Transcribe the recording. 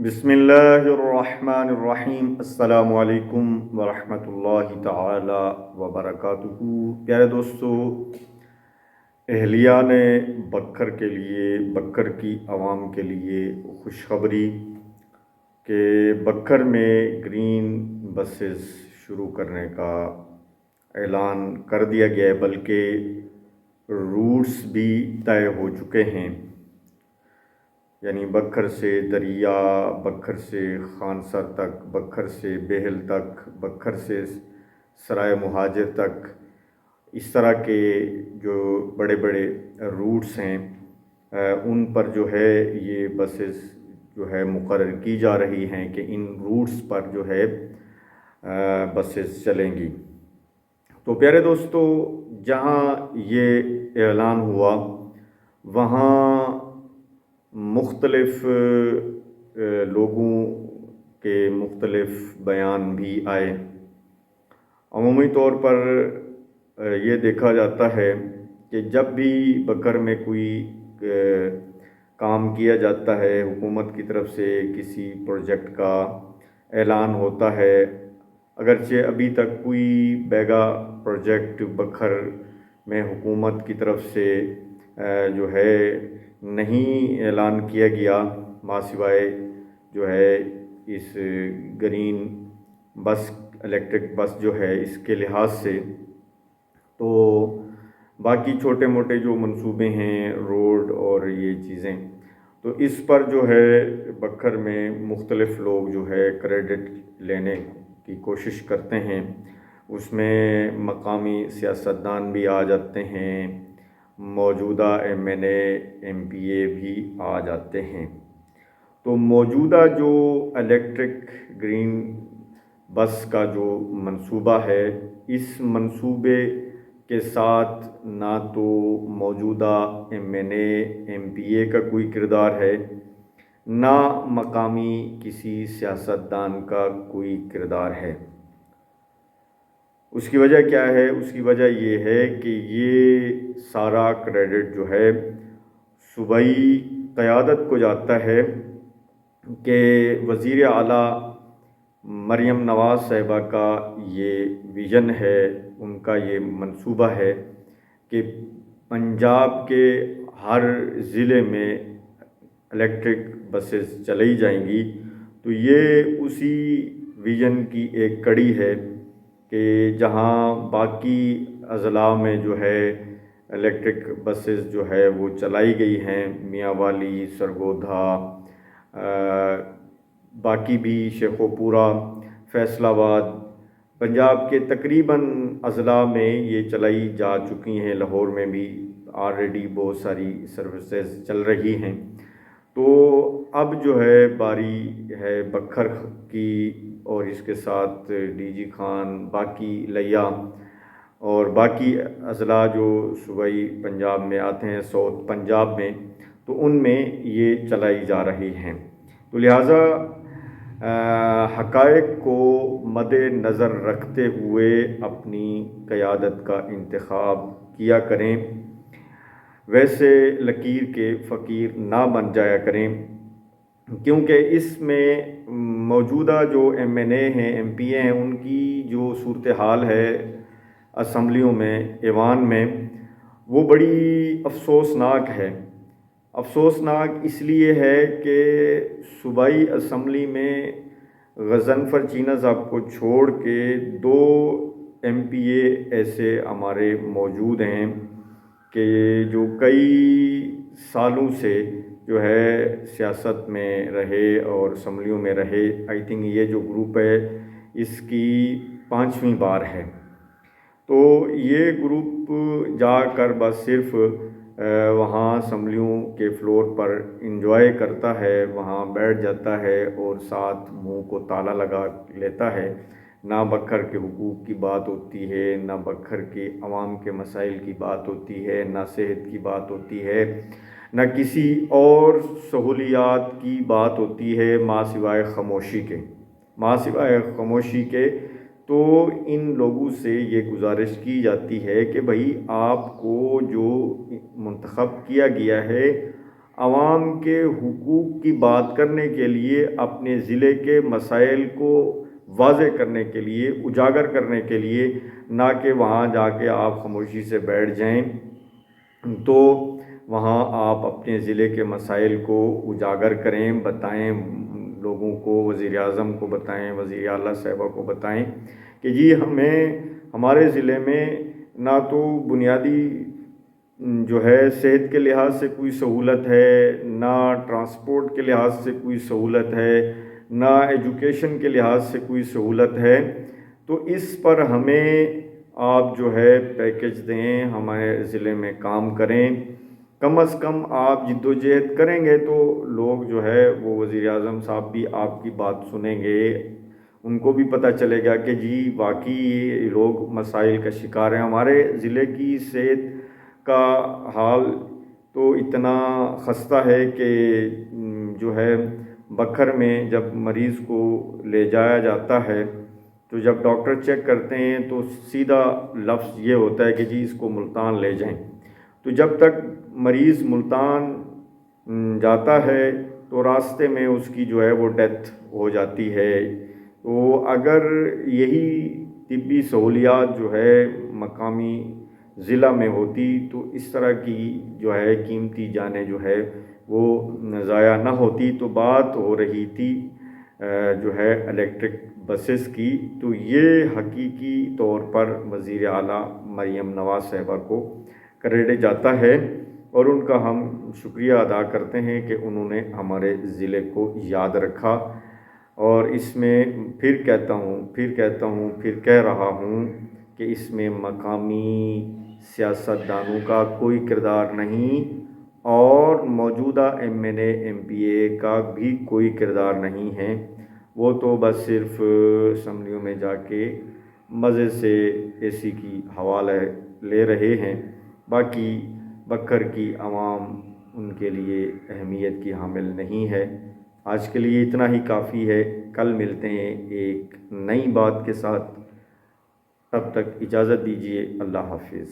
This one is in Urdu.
بسم اللہ الرحمن الرحیم۔ السلام علیکم ورحمۃ اللہ تعالی وبرکاتہ۔ پیارے دوستو، اہلیہ نے بکر کے لیے، بکر کی عوام کے لیے خوشخبری کہ بکر میں گرین بسز شروع کرنے کا اعلان کر دیا گیا ہے، بلکہ روٹس بھی طے ہو چکے ہیں۔ یعنی بکر سے دریا، بکر سے خانسر تک، بکر سے بیہل تک، بکر سے سرائے مہاجر تک، اس طرح کے جو بڑے بڑے روٹس ہیں ان پر جو ہے یہ بسز جو ہے مقرر کی جا رہی ہیں کہ ان روٹس پر جو ہے بسز چلیں گی۔ تو پیارے دوستو، جہاں یہ اعلان ہوا وہاں مختلف لوگوں کے مختلف بیان بھی آئے۔ عمومی طور پر یہ دیکھا جاتا ہے کہ جب بھی بکر میں کوئی کام کیا جاتا ہے، حکومت کی طرف سے کسی پروجیکٹ کا اعلان ہوتا ہے، اگرچہ ابھی تک کوئی بیگا پروجیکٹ بکر میں حکومت کی طرف سے جو ہے نہیں اعلان کیا گیا، ماں سوائے جو ہے اس گرین بس، الیکٹرک بس جو ہے اس کے لحاظ سے، تو باقی چھوٹے موٹے جو منصوبے ہیں، روڈ اور یہ چیزیں، تو اس پر جو ہے بکر میں مختلف لوگ جو ہے کریڈٹ لینے کی کوشش کرتے ہیں۔ اس میں مقامی سیاستدان بھی آ جاتے ہیں، موجودہ M N A, M P اے بھی آ جاتے ہیں۔ تو موجودہ جو الیکٹرک گرین بس کا جو منصوبہ ہے، اس منصوبے کے ساتھ نہ تو موجودہ M N A, M P A کا کوئی کردار ہے، نہ مقامی کسی سیاستدان کا کوئی کردار ہے۔ اس کی وجہ کیا ہے؟ اس کی وجہ یہ ہے کہ یہ سارا کریڈٹ جو ہے صوبائی قیادت کو جاتا ہے کہ وزیر اعلیٰ مریم نواز صاحبہ کا یہ ویژن ہے، ان کا یہ منصوبہ ہے کہ پنجاب کے ہر ضلع میں الیکٹرک بسز چلائی جائیں گی۔ تو یہ اسی ویژن کی ایک کڑی ہے کہ جہاں باقی اضلاع میں جو ہے الیکٹرک بسز جو ہے وہ چلائی گئی ہیں، میاں والی، سرگودھا، باقی بھی شیخوپورہ، فیصل آباد، پنجاب کے تقریباً اضلاع میں یہ چلائی جا چکی ہیں۔ لاہور میں بھی آلریڈی بہت ساری سروسز چل رہی ہیں۔ تو اب جو ہے باری ہے بکر کی، اور اس کے ساتھ ڈی جی خان، باقی لیا اور باقی اضلاع جو صوبائی پنجاب میں آتے ہیں، ساؤتھ پنجاب میں، تو ان میں یہ چلائی جا رہی ہیں۔ تو لہٰذا حقائق کو مد نظر رکھتے ہوئے اپنی قیادت کا انتخاب کیا کریں، ویسے لکیر کے فقیر نہ بن جایا کریں، کیونکہ اس میں موجودہ جو ایم این اے ہیں، ایم پی اے ہیں، ان کی جو صورتحال ہے اسمبلیوں میں، ایوان میں، وہ بڑی افسوسناک ہے۔ افسوسناک اس لیے ہے کہ صوبائی اسمبلی میں غضنفر چینہ صاحب کو چھوڑ کے 2 ایم پی اے ایسے ہمارے موجود ہیں کہ جو کئی سالوں سے جو ہے سیاست میں رہے اور اسمبلیوں میں رہے۔ آئی تھنک یہ جو گروپ ہے اس کی 5ویں بار ہے۔ تو یہ گروپ جا کر بس صرف وہاں اسمبلیوں کے فلور پر انجوائے کرتا ہے، وہاں بیٹھ جاتا ہے اور ساتھ منہ کو تالا لگا لیتا ہے۔ نہ بکر کے حقوق کی بات ہوتی ہے، نہ بکر کے عوام کے مسائل کی بات ہوتی ہے، نہ صحت کی بات ہوتی ہے، نہ کسی اور سہولیات کی بات ہوتی ہے، ماں سوائے خاموشی کے، ماں سوائے خاموشی کے۔ تو ان لوگوں سے یہ گزارش کی جاتی ہے کہ بھائی آپ کو جو منتخب کیا گیا ہے، عوام کے حقوق کی بات کرنے کے لیے، اپنے ضلع کے مسائل کو واضح کرنے کے لیے، اجاگر کرنے کے لیے، نہ کہ وہاں جا کے آپ خاموشی سے بیٹھ جائیں۔ تو وہاں آپ اپنے ضلع کے مسائل کو اجاگر کریں، بتائیں لوگوں کو، وزیر اعظم کو بتائیں، وزیر اعلیٰ صاحبہ کو بتائیں کہ جی ہمارے ضلع میں نہ تو بنیادی جو ہے صحت کے لحاظ سے کوئی سہولت ہے، نہ ٹرانسپورٹ کے لحاظ سے کوئی سہولت ہے، نہ ایجوکیشن کے لحاظ سے کوئی سہولت ہے۔ تو اس پر ہمیں آپ جو ہے پیکج دیں، ہمارے ضلع میں کام کریں۔ کم از کم آپ جد و جہد کریں گے تو لوگ جو ہے وہ وزیر اعظم صاحب بھی آپ کی بات سنیں گے، ان کو بھی پتہ چلے گا کہ جی واقعی یہ لوگ مسائل کا شکار ہیں۔ ہمارے ضلع کی صحت کا حال تو اتنا خستہ ہے کہ جو ہے بکھر میں جب مریض کو لے جایا جاتا ہے تو جب ڈاکٹر چیک کرتے ہیں تو سیدھا لفظ یہ ہوتا ہے کہ جی اس کو ملتان لے جائیں۔ تو جب تک مریض ملتان جاتا ہے تو راستے میں اس کی جو ہے وہ ڈیتھ ہو جاتی ہے۔ تو اگر یہی طبی سہولیات جو ہے مقامی ضلع میں ہوتی تو اس طرح کی جو ہے قیمتی جانیں جو ہے وہ ضائع نہ ہوتی۔ تو بات ہو رہی تھی جو ہے الیکٹرک بسز کی، تو یہ حقیقی طور پر وزیر اعلیٰ مریم نواز صاحبہ کو کریڈٹ جاتا ہے، اور ان کا ہم شکریہ ادا کرتے ہیں کہ انہوں نے ہمارے ضلع کو یاد رکھا۔ اور اس میں پھر کہہ رہا ہوں کہ اس میں مقامی سیاستدانوں کا کوئی کردار نہیں، اور موجودہ M N A M P A کا بھی کوئی کردار نہیں ہے۔ وہ تو بس صرف اسمبلیوں میں جا کے مزے سے اے سی کی ہوا لے رہے ہیں، باقی بکھر کی عوام ان کے لیے اہمیت کی حامل نہیں ہے۔ آج کے لیے اتنا ہی کافی ہے، کل ملتے ہیں ایک نئی بات کے ساتھ، تب تک اجازت دیجیے، اللہ حافظ۔